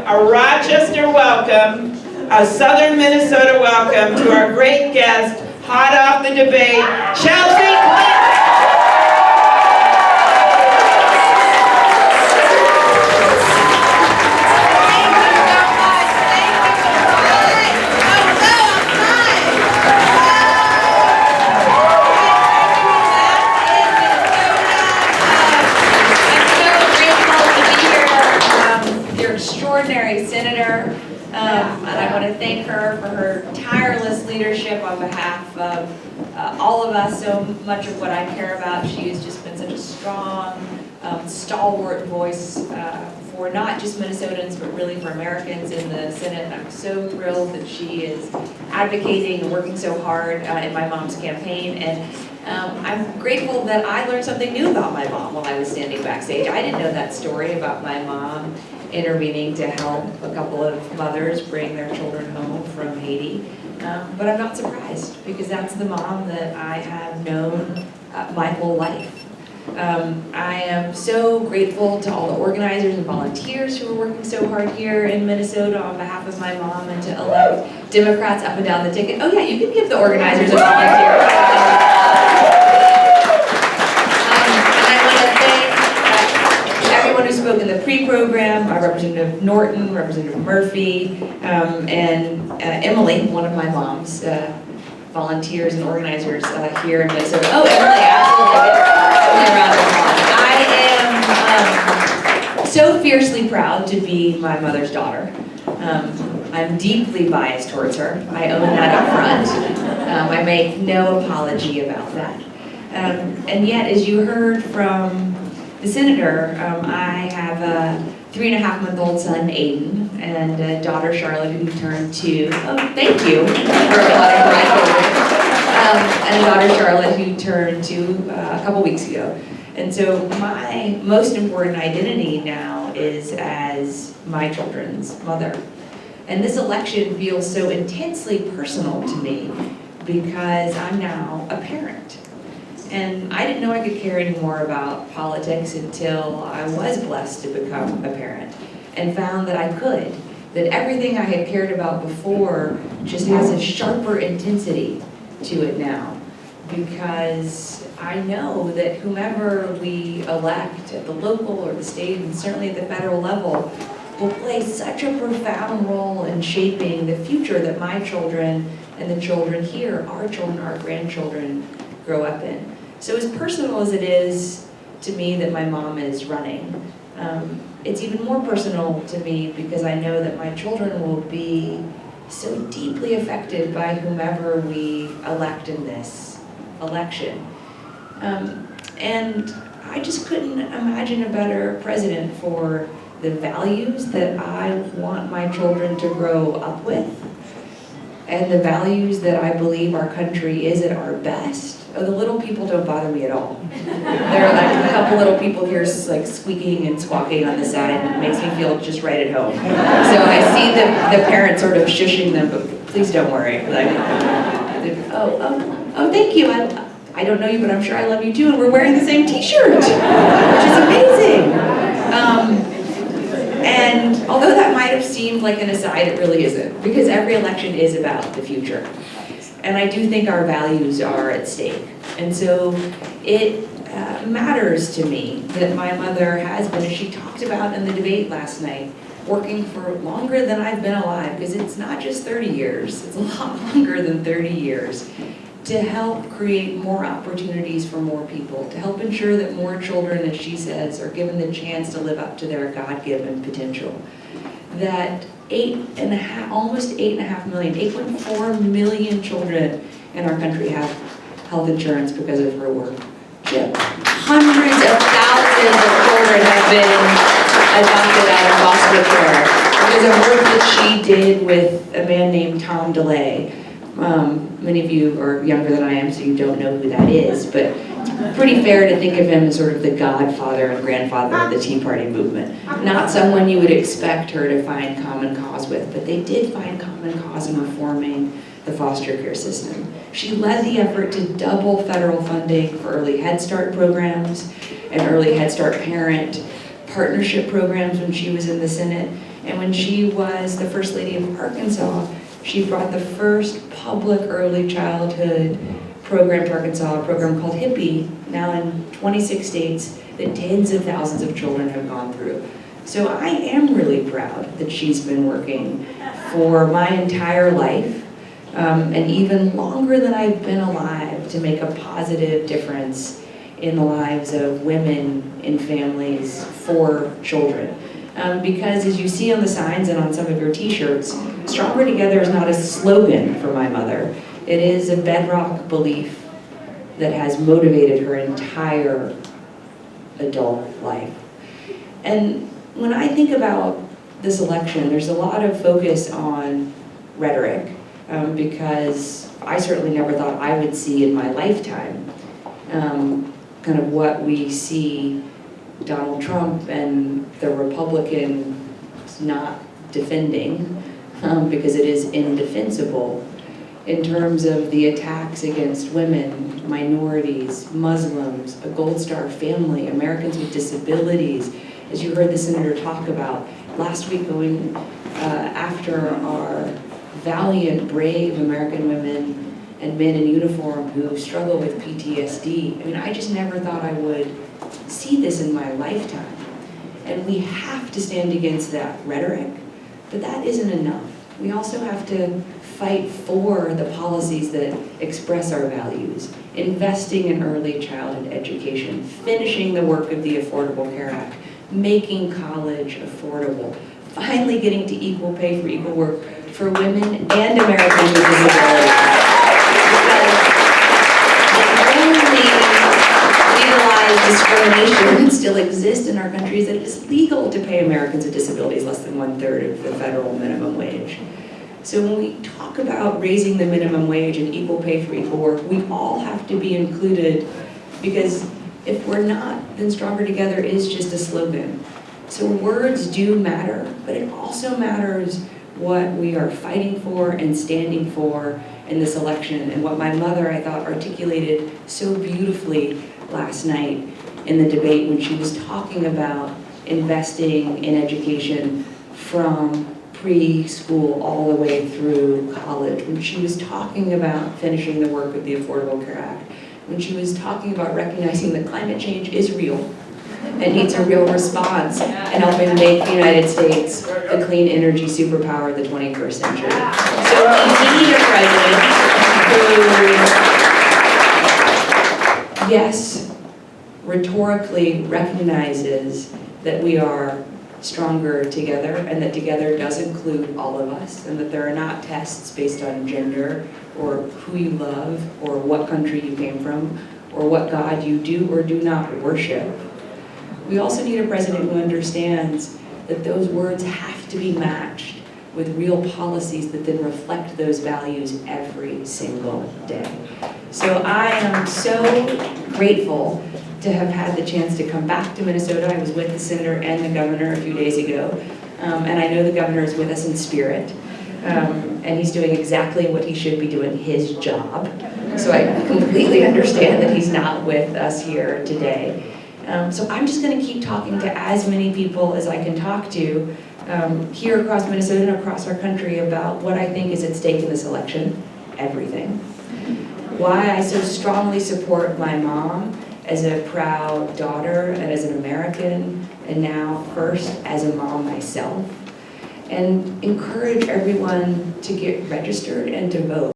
a Rochester welcome, a Southern Minnesota welcome to our great guest, hot off the debate, Chelsea Clinton. Extraordinary senator, and I want to thank her for her tireless leadership on behalf of all of us. So much of what I care about, she has just been such a strong, stalwart voice for not just Minnesotans, but really for Americans in the Senate. And I'm so thrilled that she is advocating and working so hard in my mom's campaign. And I'm grateful that I learned something new about my mom while I was standing backstage. I didn't know that story about my mom intervening to help a couple of mothers bring their children home from Haiti. But I'm not surprised, because that's the mom that I have known my whole life. I am so grateful to all the organizers and volunteers who are working so hard here in Minnesota on behalf of my mom, and to elect Democrats up and down the ticket. Oh yeah, you can give the organizers and volunteers. Who spoke in the pre-program, Representative Norton, Representative Murphy, and Emily, one of my mom's volunteers and organizers here in Minnesota. Oh, Emily, absolutely. I am so fiercely proud to be my mother's daughter. I'm deeply biased towards her. I own that up front. I make no apology about that. And yet, as you heard from the senator, I have a 3.5-month-old son, Aiden, and a daughter, Charlotte, who turned 2. Oh, thank you for applauding for my children. And a daughter, Charlotte, who turned 2 a couple weeks ago. And so my most important identity now is as my children's mother. And this election feels so intensely personal to me because I'm now a parent. And I didn't know I could care any more about politics until I was blessed to become a parent and found that I could, that everything I had cared about before just has a sharper intensity to it now, because I know that whomever we elect at the local or the state and certainly at the federal level will play such a profound role in shaping the future that my children and the children here, our children, our grandchildren, grow up in. So as personal as it is to me that my mom is running, it's even more personal to me because I know that my children will be so deeply affected by whomever we elect in this election. And I just couldn't imagine a better president for the values that I want my children to grow up with, and the values that I believe our country is at our best. Oh, the little people don't bother me at all. There are like a couple little people here like squeaking and squawking on the side, and it makes me feel just right at home. So I see the parents sort of shushing them, but please don't worry. Like, oh, thank you. I don't know you, but I'm sure I love you too, and we're wearing the same t-shirt, which is amazing. And although that might have seemed like an aside, it really isn't, because every election is about the future. And I do think our values are at stake. And so it matters to me that my mother has been, as she talked about in the debate last night, working for longer than I've been alive, because it's not just 30 years, it's a lot longer than 30 years, to help create more opportunities for more people, to help ensure that more children, as she says, are given the chance to live up to their God-given potential. That almost 8.5 million, 8.4 million children in our country have health insurance because of her work. Hundreds of thousands of children have been adopted out of foster care because of work that she did with a man named Tom DeLay. Many of you are younger than I am, so you don't know who that is, but it's pretty fair to think of him as sort of the godfather and grandfather of the Tea Party movement. Not someone you would expect her to find common cause with, but they did find common cause in reforming the foster care system. She led the effort to double federal funding for early Head Start programs and early Head Start parent partnership programs when she was in the Senate. And when she was the First Lady of Arkansas, she brought the first public early childhood program to Arkansas, a program called HIPPY, now in 26 states, that tens of thousands of children have gone through. So I am really proud that she's been working for my entire life, and even longer than I've been alive, to make a positive difference in the lives of women in families for children. Because as you see on the signs and on some of your t-shirts, Stronger Together is not a slogan for my mother. It is a bedrock belief that has motivated her entire adult life. And when I think about this election, there's a lot of focus on rhetoric, because I certainly never thought I would see in my lifetime kind of what we see Donald Trump and the Republicans not defending, because it is indefensible, in terms of the attacks against women, minorities, Muslims, a Gold Star family, Americans with disabilities, as you heard the Senator talk about last week, going after our valiant, brave American women and men in uniform who struggle with PTSD. I mean, I just never thought I would see this in my lifetime. And we have to stand against that rhetoric, but that isn't enough. We also have to fight for the policies that express our values, investing in early childhood education, finishing the work of the Affordable Care Act, making college affordable, finally getting to equal pay for equal work for women and Americans with disabilities. Because the only legalized discrimination that still exists in our country is that it is legal to pay Americans with disabilities less than 1/3 of the federal minimum wage. So when we talk about raising the minimum wage and equal pay for equal work, we all have to be included, because if we're not, then Stronger Together is just a slogan. So words do matter, but it also matters what we are fighting for and standing for in this election, and what my mother, I thought, articulated so beautifully last night in the debate when she was talking about investing in education from preschool all the way through college, when she was talking about finishing the work of the Affordable Care Act, when she was talking about recognizing that climate change is real and needs a real response, and helping make the United States the clean energy superpower of the 21st century. So we need a president who, yes, rhetorically recognizes that we are stronger together, and that together does include all of us, and that there are not tests based on gender or who you love or what country you came from or what God you do or do not worship. We also need a president who understands that those words have to be matched with real policies that then reflect those values every single day. So I am so grateful to have had the chance to come back to Minnesota. I was with the senator and the governor a few days ago, and I know the governor is with us in spirit, and he's doing exactly what he should be doing, his job. So I completely understand that he's not with us here today. So I'm just going to keep talking to as many people as I can talk to here across Minnesota and across our country about what I think is at stake in this election, everything. Why I so strongly support my mom as a proud daughter and as an American, and now first as a mom myself, and encourage everyone to get registered and to vote.